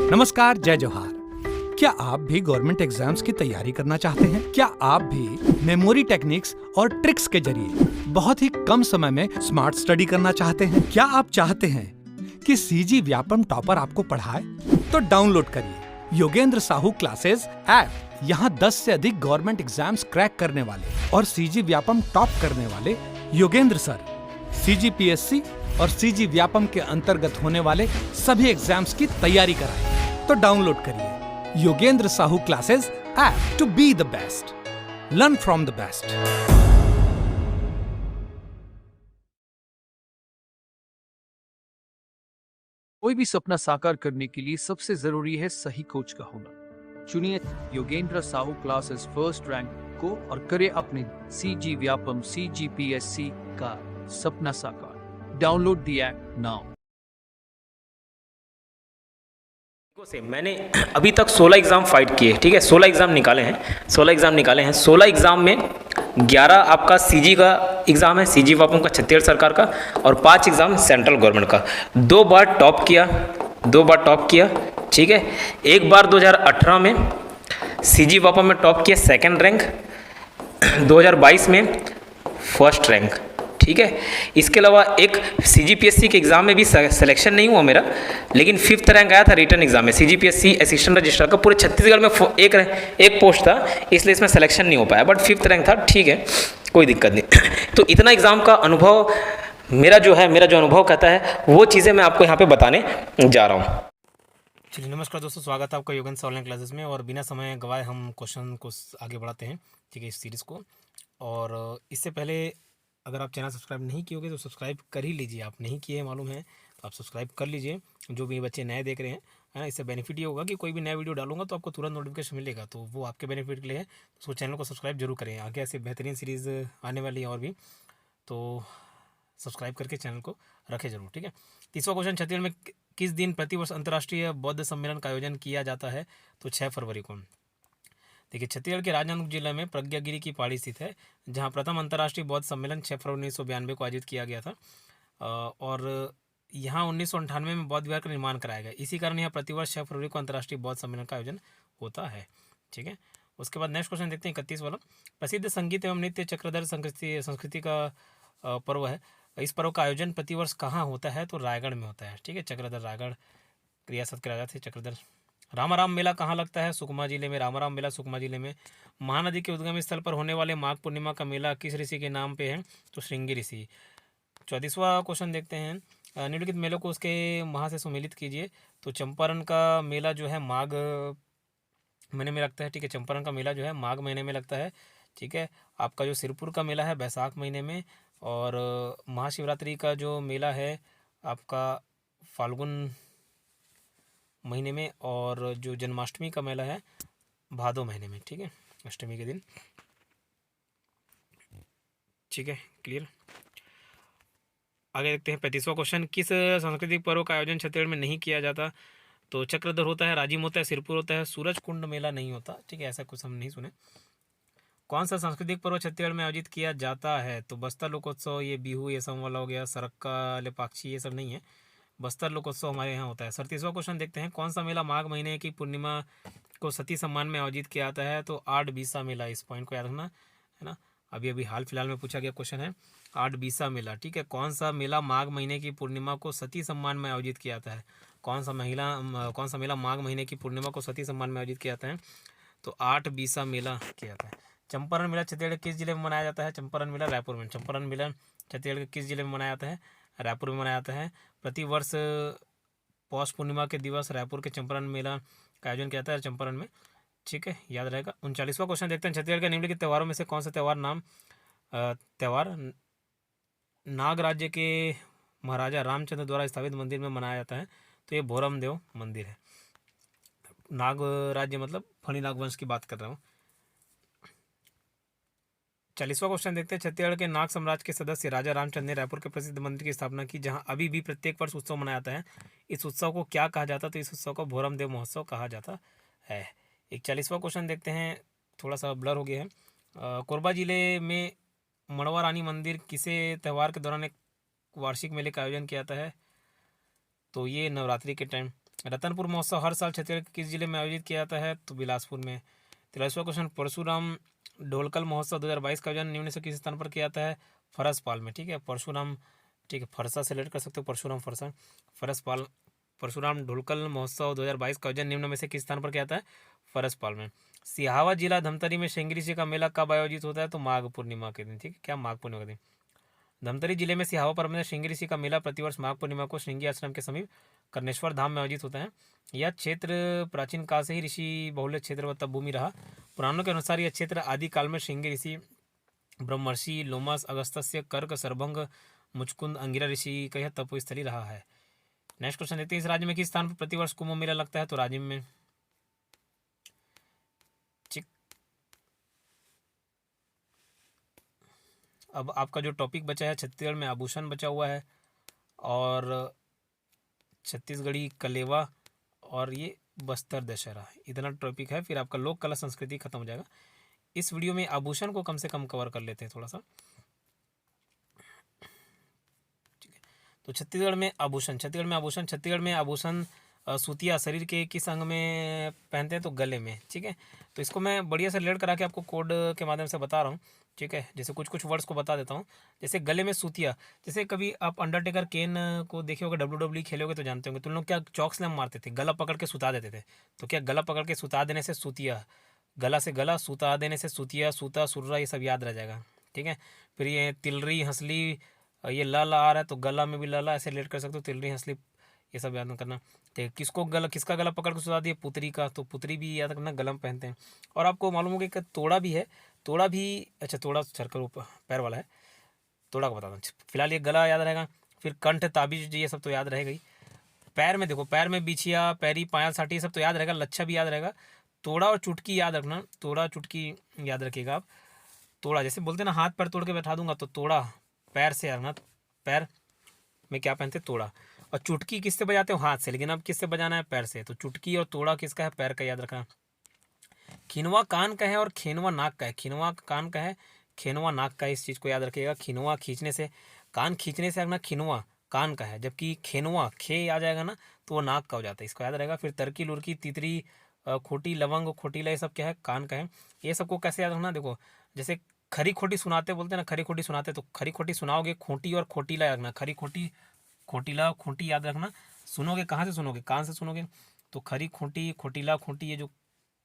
नमस्कार, जय जोहार। क्या आप भी गवर्नमेंट एग्जाम्स की तैयारी करना चाहते हैं? क्या आप भी मेमोरी टेक्निक्स और ट्रिक्स के जरिए बहुत ही कम समय में स्मार्ट स्टडी करना चाहते हैं? क्या आप चाहते हैं कि सीजी व्यापम टॉपर आपको पढ़ाए? तो डाउनलोड करिए योगेंद्र साहू क्लासेस ऐप। यहाँ 10 से अधिक गवर्नमेंट एग्जाम्स क्रैक करने वाले और सीजी व्यापम टॉप करने वाले योगेंद्र सर सीजीपीएससी और सीजी व्यापम के अंतर्गत होने वाले सभी एग्जाम्स की तैयारी कराएं। तो डाउनलोड करिए Yogendra Sahu classes app to be the best, learn from the best. कोई भी सपना साकार करने के लिए सबसे जरूरी है सही कोच का होना। चुनिए Yogendra Sahu classes first rank को और करे अपने सीजी व्यापम सीजीपीएससी का सपना साकार। Download the app now. से मैंने अभी तक 16 एग्ज़ाम फाइट किए, ठीक है, 16 एग्ज़ाम निकाले हैं। 16 एग्ज़ाम में 11 आपका सीजी का एग्ज़ाम है, सीजी वापम का छत्तीसगढ़ सरकार का, और 5 एग्ज़ाम सेंट्रल गवर्नमेंट का। 2 बार टॉप किया, ठीक है। एक बार 2018 में सीजी वापम में टॉप किया, सेकंड रैंक। 2022 में फर्स्ट रैंक, ठीक है। इसके अलावा एक सीजीपीएससी के एग्ज़ाम में भी सिलेक्शन नहीं हुआ मेरा, लेकिन 5th रैंक आया था रिटर्न एग्ज़ाम में। सीजीपीएससी असिस्टेंट रजिस्ट्रार का पूरे छत्तीसगढ़ में एक पोस्ट था, इसलिए इसमें सिलेक्शन नहीं हो पाया, बट 5th रैंक था, ठीक है, कोई दिक्कत नहीं। तो इतना एग्ज़ाम का अनुभव मेरा जो अनुभव कहता है वो चीज़ें मैं आपको यहाँ पर बताने जा रहा हूँ। चलिए, नमस्कार दोस्तों, स्वागत है आपका योगेंद्र ऑनलाइन क्लासेस में। और बिना समय गवाए हम क्वेश्चन को आगे बढ़ाते हैं, ठीक है, इस सीरीज़ को। और इससे पहले अगर आप चैनल सब्सक्राइब नहीं किए होगे तो सब्सक्राइब कर ही लीजिए। आप नहीं किए मालूम है, तो आप सब्सक्राइब कर लीजिए। जो भी बच्चे नए देख रहे हैं, है ना, इससे बेनिफिट ये होगा कि कोई भी नया वीडियो डालूंगा तो आपको तुरंत नोटिफिकेशन मिलेगा, तो वो आपके बेनिफिट के लिए है। तो उसको चैनल को सब्सक्राइब जरूर करें। आगे ऐसे बेहतरीन सीरीज़ आने वाली है और भी, तो सब्सक्राइब करके चैनल को रखें जरूर, ठीक है। तीसरा क्वेश्चन, छत्तीसगढ़ में किस दिन प्रतिवर्ष अंतर्राष्ट्रीय बौद्ध सम्मेलन का आयोजन किया जाता है? तो 6 फरवरी को। देखिए, छत्तीसगढ़ के राजनांदगांव जिले में प्रज्ञागिरी की पहाड़ी स्थित है, जहां प्रथम अंतर्राष्ट्रीय बौद्ध सम्मेलन 6 फरवरी 1992 को आयोजित किया गया था। और यहाँ 1998 में बौद्ध विहार का निर्माण कराया गया। इसी कारण यहाँ प्रतिवर्ष 6 फरवरी को अंतर्राष्ट्रीय बौद्ध सम्मेलन का आयोजन होता है, ठीक है। उसके बाद नेक्स्ट क्वेश्चन देखते हैं, 31 वाला। प्रसिद्ध संगीत एवं नृत्य चक्रधर संस्कृति का पर्व है। इस पर्व का आयोजन प्रतिवर्ष कहाँ होता है? तो रायगढ़ में होता है, ठीक है। चक्रधर, रायगढ़ रियासत के राजा थे चक्रधर। रामाराम मेला कहाँ लगता है? सुकमा जिले में। रामाराम मेला सुकमा जिले में। महानदी के उद्गम स्थल पर होने वाले माघ पूर्णिमा का मेला किस ऋषि के नाम पे है? तो श्रृंगी ऋषि। 34वां क्वेश्चन देखते हैं, निम्नलिखित मेलों को उसके माह से सम्मिलित कीजिए। तो चंपारण का मेला जो है माघ महीने में लगता है, ठीक है। चंपारण का मेला जो है माघ महीने में लगता है, ठीक है। आपका जो सिरपुर का मेला है बैसाख महीने में, और महाशिवरात्रि का जो मेला है आपका फाल्गुन महीने में, और जो जन्माष्टमी का मेला है भादो महीने में, ठीक है, अष्टमी के दिन, ठीक है, क्लियर। आगे देखते हैं 35वां क्वेश्चन, किस सांस्कृतिक पर्व का आयोजन छत्तीसगढ़ में नहीं किया जाता? तो चक्रधर होता है, राजिम होता है, सिरपुर होता है, सूरज कुंड मेला नहीं होता, ठीक है, ऐसा कुछ हम नहीं सुने। कौन सा सांस्कृतिक पर्व छत्तीसगढ़ में आयोजित किया जाता है? तो बस्तर लोकोत्सव, ये बिहू, ये सब वाला हो गया, सरक्का लेपाक्षी, ये सब नहीं है। बस्तर लोकोत्सव हमारे यहाँ होता है। 37वां क्वेश्चन देखते हैं, कौन सा मेला माघ महीने की पूर्णिमा को सती सम्मान में आयोजित किया जाता है? तो आठ बीसा मेला। इस पॉइंट को याद रखना है ना, अभी हाल फिलहाल में पूछा गया क्वेश्चन है, आठ बीसा मेला, ठीक है। कौन सा मेला माघ महीने की पूर्णिमा को सती सम्मान में आयोजित किया जाता है? कौन सा मेला माघ महीने की पूर्णिमा को सती सम्मान में आयोजित किया जाता है? तो आठ बीसा मेला किया जाता है। चंपारण मेला छत्तीसगढ़ के किस जिले में मनाया जाता है? चंपारण मेला रायपुर में। चंपारण मेला छत्तीसगढ़ के किस जिले में मनाया जाता है? रायपुर में मनाया जाता है। प्रतिवर्ष पौष पूर्णिमा के दिवस रायपुर के चंपारण मेला का आयोजन किया जाता है, चंपारण में, ठीक है, याद रहेगा। 39वां क्वेश्चन देखते हैं, छत्तीसगढ़ के निम्नलिखित त्योहारों में से कौन सा त्योहार नाग राज्य के महाराजा रामचंद्र द्वारा स्थापित मंदिर में मनाया जाता है? तो ये भोरम देव मंदिर है। नाग राज्य मतलब फणिनाग वंश की बात कर रहा हूँ। 40वां क्वेश्चन देखते हैं, छत्तीसगढ़ के नाग साम्राज्य के सदस्य राजा रामचंद्र ने रायपुर के प्रसिद्ध मंदिर की स्थापना की, जहां अभी भी प्रत्येक वर्ष उत्सव मनाया जाता है। इस उत्सव को क्या कहा जाता है? तो इस उत्सव को भोरम देव महोत्सव कहा जाता है। 41वां क्वेश्चन देखते हैं, थोड़ा सा ब्लर हो गया है। कोरबा जिले में मड़वा रानी मंदिर किसे त्योहार के दौरान एक वार्षिक मेले का आयोजन किया जाता है? तो ये नवरात्रि के टाइम रतनपुर महोत्सव हर साल छत्तीसगढ़ के किस जिले में आयोजित किया जाता है? तो बिलासपुर में। 43वां क्वेश्चन, परशुराम ढोलकल महोत्सव 2022 का आयोजन निम्न से किस स्थान पर किया जाता है? फरसपाल में। ठीक है, परशुराम, ठीक है, फरसा सेलेक्ट कर सकते हो, परशुराम फरसा, फरसपाल। परशुराम ढोलकल महोत्सव 2022 का आयोजन निम्न में से किस स्थान पर किया जाता है? फरसपाल में। सिहावा जिला धमतरी में श्रृंगेरी जी का मेला कब आयोजित होता है? तो माघ पूर्णिमा के दिन। ठीक है, क्या माघ पूर्णिमा के दिन? धमतरी जिले में सिहावा पर्व में श्रृंगेरी ऋषि का मेला प्रतिवर्ष माघ पूर्णिमा को श्रृंगी आश्रम के समीप कर्णेश्वर धाम में आयोजित होता है। यह क्षेत्र प्राचीन काल से ही ऋषि बहुल्य क्षेत्र व तपभूमि रहा। पुराणों के अनुसार यह क्षेत्र आदि काल में श्रृंगी ऋषि ब्रह्मर्षि लोमस अगस्त्य कर्क सरभंग मुचकुंद अंगिरा ऋषि का यह तपोस्थली रहा है। नेक्स्ट क्वेश्चन देखते हैं, इस राज्य में किस स्थान पर प्रतिवर्ष कुंभ मेला लगता है? तो राजिम में। अब आपका जो टॉपिक बचा है, छत्तीसगढ़ में आभूषण बचा हुआ है, और छत्तीसगढ़ी कलेवा, और ये बस्तर दशहरा, इतना टॉपिक है। फिर आपका लोक कला संस्कृति खत्म हो जाएगा। इस वीडियो में आभूषण को कम से कम कवर कर लेते हैं थोड़ा सा। ठीक है, तो छत्तीसगढ़ में आभूषण सूतिया शरीर के किस अंग में पहनते हैं? तो गले में। ठीक है, तो इसको मैं बढ़िया से रिलेट करा के आपको कोड के माध्यम से बता रहा हूँ। ठीक है, जैसे कुछ कुछ वर्ड्स को बता देता हूँ। जैसे गले में सूतिया, जैसे कभी आप अंडरटेकर केन को देखे होगे, WWE खेलोगे तो जानते होंगे, तुम लोग क्या चौक स्लैम मारते थे, गला पकड़ के सुता देते थे। तो क्या गला पकड़ के सुता देने से सूतिया, गला से गला सुता देने से सूतिया, सूता सुर्रा, ये सब याद रह जाएगा। ठीक है, फिर ये तिलरी हंसली, ये ला आ रहा है तो गला में भी लाला ऐसे रिलेट कर सकते हो, तिलरी हंसली, ये सब याद करना। तो किसका गला पकड़ के सुता दिया? पुतरी का, तो पुतरी भी याद रखना, गला में पहनते हैं। और आपको मालूम होगा कि तोड़ा भी है, तोड़ा भी, अच्छा तोड़ा सरकर ऊपर पैर वाला है, तोड़ा को बता दूँ। फिलहाल ये गला याद रहेगा। फिर कंठ ताबीज, ये सब तो याद रहेगा ही। पैर में देखो, पैर में बिछिया, पैरी, पायल, साटी, ये सब तो याद रहेगा। लच्छा भी याद रहेगा। तोड़ा और चुटकी याद रखना, तोड़ा चुटकी याद रखिएगा आप। तोड़ा जैसे बोलते हैं ना, हाथ पैर तोड़ के बैठा दूंगा, तो तोड़ा पैर से रखना, पैर में क्या पहनते? तोड़ा। और चुटकी किससे बजाते हो? हाथ से, लेकिन अब किससे बजाना है? पैर से। तो चुटकी और तोड़ा किसका है? पैर का, याद रखना। खिनवा कान का है और खेनवा नाक का है। खिनवा कान का है, खेनवा नाक का है, इस चीज़ को याद रखिएगा। खिनवा खींचने से, कान खींचने से रखना, खिनवा कान का है, जबकि खेनवा खे आ जाएगा ना तो वो नाक का हो जाता है, इसको याद रहेगा। फिर तरकी लुरकी तितरी खोटी लवंग खोटीला, ये सब क्या है? कान का है। ये सबको कैसे याद रखना? देखो जैसे खरी खोटी सुनाते बोलते हैं ना, खरी खोटी सुनाते, तो खरी खोटी सुनाओगे, खोटी और खोटीला याद रखना। खरी खोटी, खोटीला, खोटी याद रखना। सुनोगे कहाँ से? सुनोगे कान से सुनोगे। तो खरी खोटी, खोटीला, खोटी, ये जो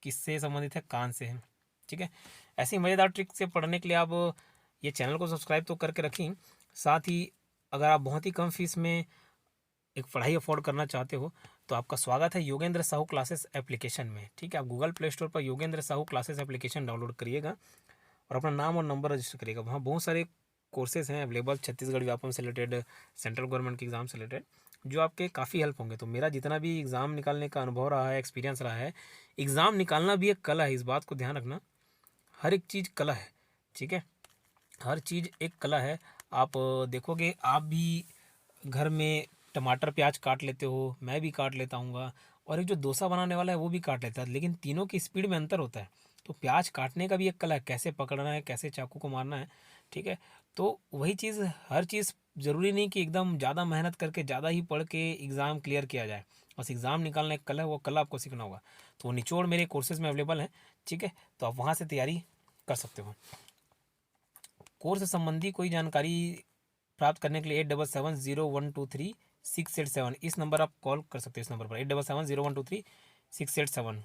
किससे संबंधित है? कान से है। ठीक है, ऐसी मज़ेदार ट्रिक से पढ़ने के लिए आप ये चैनल को सब्सक्राइब तो करके रखें। साथ ही अगर आप बहुत ही कम फीस में एक पढ़ाई अफोर्ड करना चाहते हो तो आपका स्वागत है योगेंद्र साहू क्लासेस एप्लीकेशन में। ठीक है, आप गूगल प्ले स्टोर पर Yogendra Sahu classes application download करिएगा और अपना नाम और नंबर रजिस्टर करिएगा। वहाँ बहुत सारे कोर्सेज हैं अवेलेबल, छत्तीसगढ़ व्यापम से रिलेटेड, सेंट्रल गवर्नमेंट के एग्ज़ाम से रिलेटेड, जो आपके काफ़ी हेल्प होंगे। तो मेरा जितना भी एग्ज़ाम निकालने का अनुभव रहा है, एक्सपीरियंस रहा है, एग्ज़ाम निकालना भी एक कला है, इस बात को ध्यान रखना। हर एक चीज़ कला है। ठीक है, हर चीज़ एक कला है। आप देखोगे, आप भी घर में टमाटर प्याज काट लेते हो, मैं भी काट लेता हूँ, और एक जो डोसा बनाने वाला है वो भी काट लेता है, लेकिन तीनों की स्पीड में अंतर होता है। तो प्याज काटने का भी एक कला है, कैसे पकड़ना है, कैसे चाकू को मारना है। ठीक है, तो वही चीज़, हर चीज़ ज़रूरी नहीं कि एकदम ज़्यादा मेहनत करके, ज़्यादा ही पढ़ के एग्ज़ाम क्लियर किया जाए। बस एग्ज़ाम निकालना एक कला है, वो कला आपको सीखना होगा। तो वो निचोड़ मेरे कोर्सेज में अवेलेबल है। ठीक है, तो आप वहाँ से तैयारी कर सकते हो। कोर्स संबंधी कोई जानकारी प्राप्त करने के लिए 8770123687 इस नंबर आप कॉल कर सकते हो। इस नंबर पर 8770123687,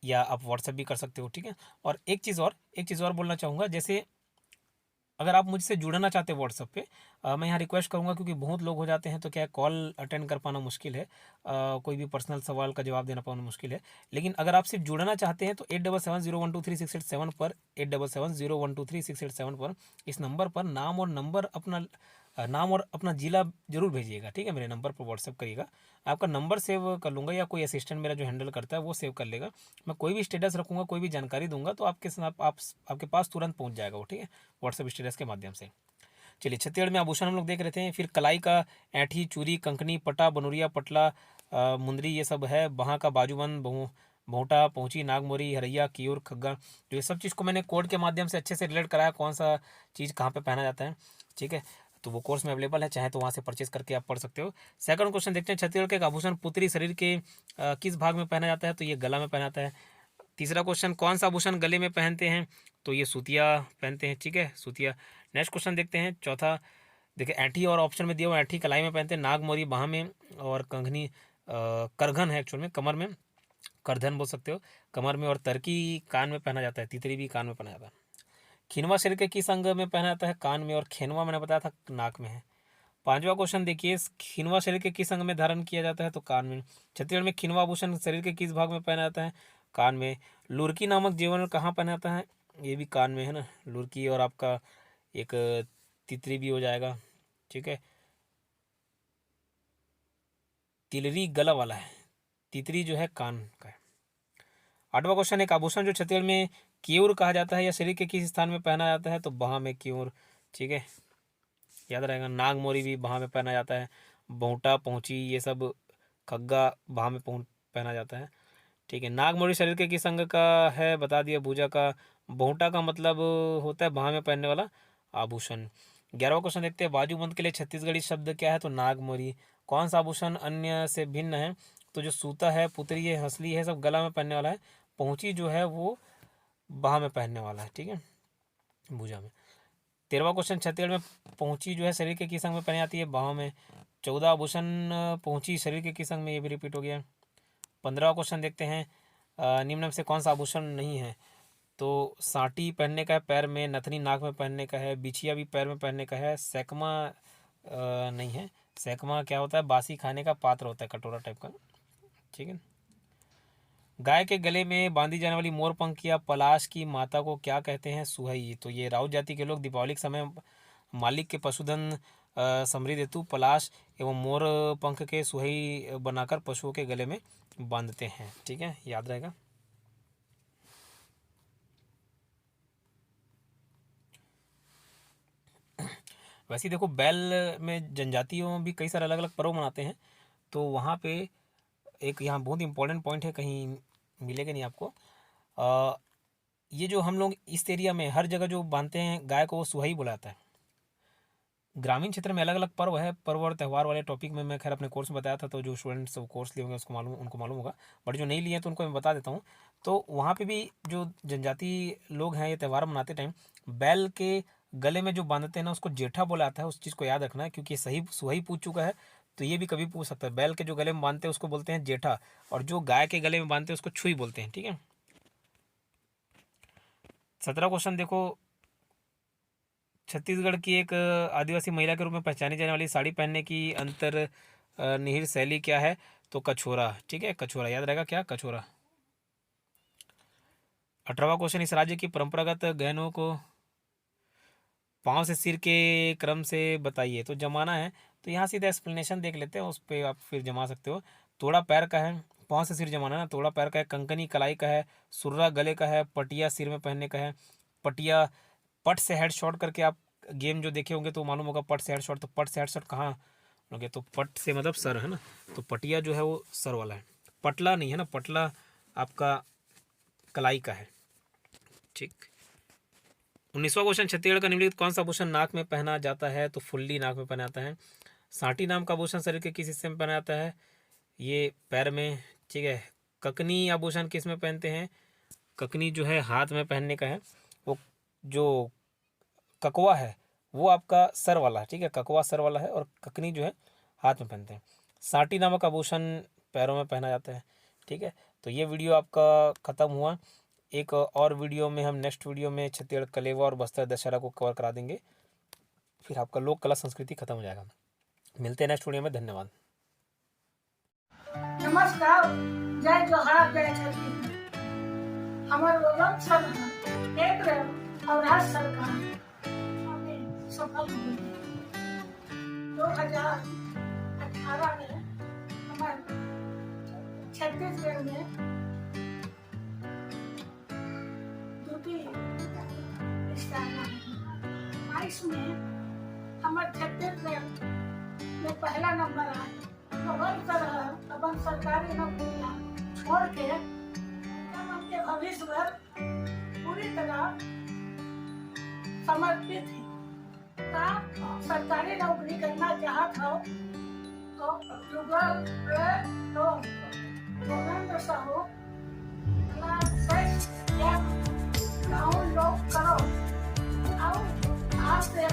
या आप व्हाट्सएप भी कर सकते हो। ठीक है, और एक चीज़ और बोलना चाहूँगा, जैसे अगर आप मुझसे जुड़ना चाहते हैं व्हाट्सएप पे, मैं यहाँ रिक्वेस्ट करूँगा, क्योंकि बहुत लोग हो जाते हैं तो क्या कॉल अटेंड कर पाना मुश्किल है, कोई भी पर्सनल सवाल का जवाब देना पाना मुश्किल है। लेकिन अगर आप सिर्फ जुड़ना चाहते हैं तो 8770123687 पर 8770123687 पर इस नंबर पर नाम और अपना ज़िला जरूर भेजिएगा। ठीक है, मेरे नंबर पर व्हाट्सएप करिएगा। आपका नंबर सेव कर लूँगा, या कोई असिस्टेंट मेरा जो हैंडल करता है वो सेव कर लेगा। मैं कोई भी स्टेटस रखूँगा, कोई भी जानकारी दूंगा तो आपके पास तुरंत पहुँच जाएगा वो। ठीक है, व्हाट्सएप स्टेटस के माध्यम से। चलिए, छत्तीसगढ़ में आभूषण हम लोग देख रहे थे। फिर कलाई का ऐंठी, चूरी, कंकनी, पटा, बनोरिया, पटला, मुंदरी, ये सब है। वहाँ का बाजूबंद, भोंटा, पहुँची, नागमोरी, हरैया, कियोर, खग्गा, जो ये सब चीज़ को मैंने कोड के माध्यम से अच्छे से रिलेट कराया, कौन सा चीज़ कहाँ पे पहना जाता है। ठीक है, तो वो कोर्स में अवेलेबल है, चाहे तो वहाँ से परचेज करके आप पढ़ सकते हो। सेकंड क्वेश्चन देखते हैं, छत्तीसगढ़ के एक आभूषण पुत्री शरीर के किस भाग में पहना जाता है? तो ये गला में पहना जाता है। तीसरा क्वेश्चन, कौन सा आभूषण गले में पहनते हैं? तो ये सूतिया पहनते हैं, ठीक है, सूतिया। नेक्स्ट क्वेश्चन देखते हैं, चौथा देखिए, ऐंठी और ऑप्शन में दिया हुआ, ऐंठी कलाई में पहनते हैं, नाग मोरी बाह में, और कंघनी करघन है एक्चुअल में, कमर में, करधन बोल सकते हो, कमर में, और तरकी कान में पहना जाता है, तितरी भी कान में पहना जाता है। खिनवा शरीर के किस अंग में पहना जाता है? कान में, और खेनवा मैंने बताया था नाक में है। पांचवा क्वेश्चन देखिए, खिनवा शरीर के किस अंग में धारण किया जाता है? तो कान में। छत्तीसगढ़ में खिनवा आभूषण शरीर के किस भाग में पहना जाता है? कान में। लुरकी नामक जेवर कहाँ पहना जाता है? ये भी कान में है ना, लुरकी, और आपका एक तितरी भी हो जाएगा, ठीक है। तिलरी गला वाला है, तितरी जो है कान का है। आठवां क्वेश्चन, एक आभूषण जो छत्तीसगढ़ में केयूर कहा जाता है या शरीर के किस स्थान में पहना जाता है? तो बाह में केयूर, ठीक है, याद रहेगा। नाग मोरी भी बाह में पहना जाता है, बहुटा, पहुंची, ये सब खग्गा बाह में पहना जाता है, ठीक है। नाग मोरी शरीर के किस अंग का है? बता दिया, भुजा का। बहुटा का मतलब होता है बाह में पहनने वाला आभूषण। 11वां क्वेश्चन देखते हैं, बाजूबंद के लिए छत्तीसगढ़ी शब्द क्या है? तो नाग मोरी। कौन सा आभूषण अन्य से भिन्न है? तो जो सूता है, पुतरी है, हंसली है, सब गला में पहनने वाला है। पहुंची जो है वो बाह में पहनने वाला है, ठीक है, भुजा में। 13वां क्वेश्चन, छत्तीसगढ़ में पहुंची जो है शरीर के किस अंग में पहनी जाती है? बाह में। 14 आभूषण पहुंची शरीर के किस अंग में? ये भी रिपीट हो गया। 15वां क्वेश्चन देखते हैं, निम्न में से कौन सा आभूषण नहीं है? तो साटी पहनने का है पैर में, नथनी नाक में पहनने का है, बिछिया भी पैर में पहनने का है, सैकमा नहीं है। सैकमा क्या होता है? बासी खाने का पात्र होता है, कटोरा टाइप का, ठीक है। गाय के गले में बांधी जाने वाली मोरपंख या पलाश की माता को क्या कहते हैं? सुहई। तो ये राउत जाति के लोग दीपावली के समय मालिक के पशुधन समृद्धि हेतु पलाश एवं मोर पंख के सुहई बनाकर पशुओं के गले में बांधते हैं, ठीक है, याद रहेगा। वैसे देखो, बैल में जनजातियों भी कई सारे अलग अलग पर्व मनाते हैं, तो वहाँ पे एक यहाँ बहुत इंपॉर्टेंट पॉइंट है, कहीं मिलेगा नहीं आपको। ये जो हम लोग इस एरिया में हर जगह जो बांधते हैं गाय को, वो सुहाई बुलाता है। ग्रामीण क्षेत्र में अलग अलग पर्व है, पर्व और त्यौहार वाले टॉपिक में मैं खैर अपने कोर्स में बताया था, तो जो स्टूडेंट्स कोर्स लिए होंगे उनको मालूम होगा, बट जो नहीं लिए हैं तो उनको मैं बता देता हूँ। तो वहाँ पे भी जो जनजाति लोग हैं, ये त्यौहार मनाते टाइम बैल के गले में जो बांधते हैं ना, उसको जेठा बोला जाता है। उस चीज़ को याद रखना है, क्योंकि ये सही सुहाई पूछ चुका है, तो ये भी कभी पूछ सकता है। बैल के जो गले में बांधते हैं उसको बोलते हैं जेठा, और जो गाय के गले में बांधते हैं उसको छुई बोलते हैं, ठीक है। 17वां क्वेश्चन देखो, छत्तीसगढ़ की एक आदिवासी महिला के रूप में पहचानी जाने वाली साड़ी पहनने की अंतर निहित शैली क्या है? तो कछोरा, ठीक है, कछोरा, याद रहेगा क्या? कछोरा। 18वां क्वेश्चन, इस राज्य की परंपरागत गहनों को पाँव से सिर के क्रम से बताइए। तो जमाना है, तो यहाँ सीधा एक्सप्लेनेशन देख लेते हैं, उस पर आप फिर जमा सकते हो। तोड़ा पैर का है, पाँव से सिर जमाना ना, तोड़ा पैर का है, कंकनी कलाई का है, सुर्रा गले का है, पटिया सिर में पहनने का है। पटिया, पट से हेड शॉट करके आप गेम जो देखे होंगे तो मालूम होगा, पट से हेड शॉट। तो पट से हेड शॉट कहाँ लोगे? तो पट से मतलब सर है ना, तो पटिया जो है वो सर वाला है, पटला नहीं है ना, पटला आपका कलाई का है, ठीक। 19वां क्वेश्चन, छत्तीसगढ़ का निम्नलिखित कौन सा आभूषण नाक में पहना जाता है? तो फुल्ली नाक में पहना जाता है। साटी नाम का आभूषण शरीर के किस हिस्से में पहना जाता है? ये पैर में, ठीक है। ककनी आभूषण किस में पहनते हैं? ककनी जो है हाथ में पहनने का है। वो जो ककवा है वो आपका सर वाला है, ठीक है, ककवा सर वाला है, और ककनी जो है हाथ में पहनते हैं। साटी नामक आभूषण पैरों में पहना जाता है, ठीक है। तो ये वीडियो आपका ख़त्म हुआ। एक और वीडियो में हम नेक्स्ट वीडियो में छत्तीसगढ़ कलेवा और बस्तर दशहरा को कवर करा देंगे, फिर आपका लोक कला संस्कृति खत्म हो जाएगा। मिलते हैं नेक्स्ट वीडियो में, धन्यवाद। नमस्कार, जय जोहार, जय छत्तीसगढ़। हमारे लोगन सब केंद्र और राज्य सरकार हमें सफल हुई। 2018 में हमारे छत्तीसगढ़ में में हमारे छत्तीसगढ़ में पहला नंबर आया। तो हर तरह अपन सरकारी नौकरियां छोड़ के हम के भविष्य पर पूरी तरह समर्पित है। का सरकारी नौकरी करना चाहत हो तो गूगल पे तो Yogendra Sahu classes app download करो और आपसे